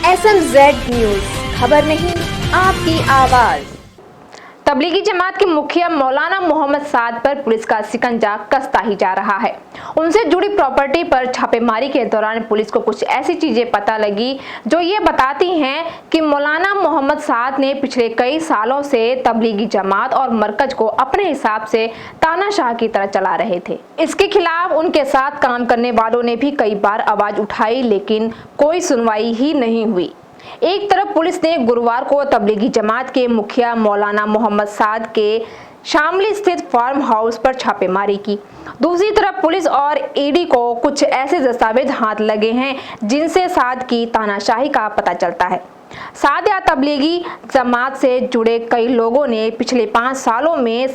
SMZ news, खबर नहीं आपकी आवाज। तबलीगी जमात के मुखिया मौलाना मोहम्मद साद पर पुलिस का शिकंजा कसता ही जा रहा है। उनसे जुड़ी प्रॉपर्टी पर छापेमारी के दौरान पुलिस को कुछ ऐसी चीजें पता लगी जो ये बताती हैं कि मौलाना मोहम्मद साद ने पिछले कई सालों से तबलीगी जमात और मरकज को अपने हिसाब से तानाशाह की तरह चला रहे थे। इसके खिलाफ उनके साथ काम करने वालों ने भी कई बार आवाज उठाई, लेकिन कोई सुनवाई ही नहीं हुई। एक तरफ पुलिस ने गुरुवार को तबलीगी जमात के मुखिया मौलाना मोहम्मद साद के शामली स्थित फार्म हाउस पर छापेमारी की। दूसरी तरफ पुलिस और ईडी को कुछ ऐसे दस्तावेज हाथ लगे हैं जिनसे साद की तानाशाही का पता चलता है। साद या तबलीगी जमात से जुड़े कई लोगों ने पिछले 5 सालों में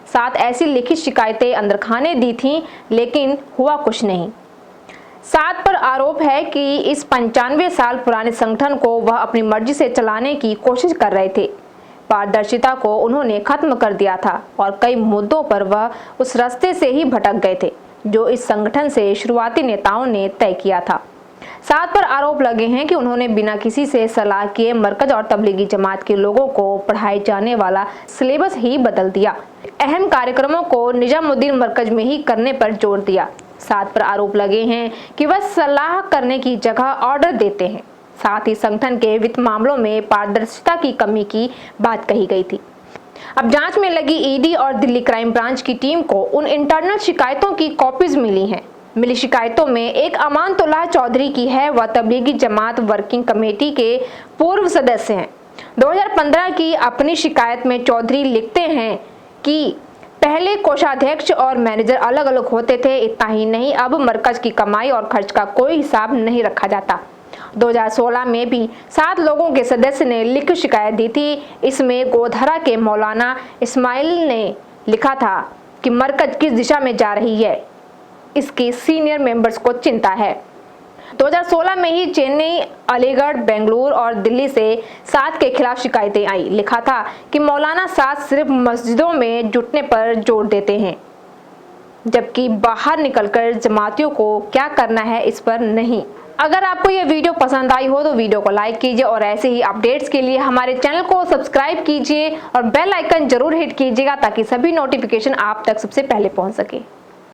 7 ऐसी लिखित शिकायतें अंदर खाने दी थीं, लेकिन हुआ कुछ नहीं। साद पर आरोप है कि इस 95 साल पुराने संगठन को वह अपनी मर्जी से चलाने की कोशिश कर रहे थे। पारदर्शिता को उन्होंने खत्म कर दिया था और कई मुद्दों पर वह उस रास्ते से ही भटक गए थे जो इस संगठन से शुरुआती नेताओं ने तय किया था। साद पर आरोप लगे हैं कि उन्होंने बिना किसी से सलाह किए मरकज और तबलीगी जमात के लोगों को पढ़ाए जाने वाला सिलेबस ही बदल दिया। अहम कार्यक्रमों को निजामुद्दीन मरकज में ही करने पर जोर दिया। साद पर आरोप लगे हैं कि वह सलाह करने की जगह ऑर्डर देते हैं। साथ ही संगठन के वित्त मामलों में पारदर्शिता की कमी की बात कही गई थी। अब जांच में लगी ईडी और दिल्ली क्राइम ब्रांच की टीम को उन इंटरनल शिकायतों की कॉपीज मिली हैं। मिली शिकायतों में एक अमानतुल्लाह चौधरी की है। वह तबलीगी जमात वर्किंग कमेटी के पूर्व सदस्य हैं। 2015 की अपनी शिकायत में चौधरी लिखते हैं कि पहले कोषाध्यक्ष और मैनेजर अलग अलग होते थे। इतना ही नहीं, अब मरकज की कमाई और खर्च का कोई हिसाब नहीं रखा जाता। 2016 में भी 7 लोगों के सदस्य ने लिखित शिकायत दी थी। इसमें गोधरा के मौलाना इस्माइल ने लिखा था कि मरकज किस दिशा में जा रही है, इसकी सीनियर मेंबर्स को चिंता है। 2016 में ही चेन्नई, अलीगढ़, बेंगलुरु और दिल्ली से साद के खिलाफ शिकायतें आई। लिखा था कि मौलाना साद सिर्फ मस्जिदों में जुटने पर जोर देते हैं, जबकि बाहर निकलकर जमातियों को क्या करना है इस पर नहीं। अगर आपको यह वीडियो पसंद आई हो तो वीडियो को लाइक कीजिए और ऐसे ही अपडेट्स के लिए हमारे चैनल को सब्सक्राइब कीजिए और बेल आइकन जरूर हिट कीजिएगा ताकि सभी नोटिफिकेशन आप तक सबसे पहले पहुंच सके।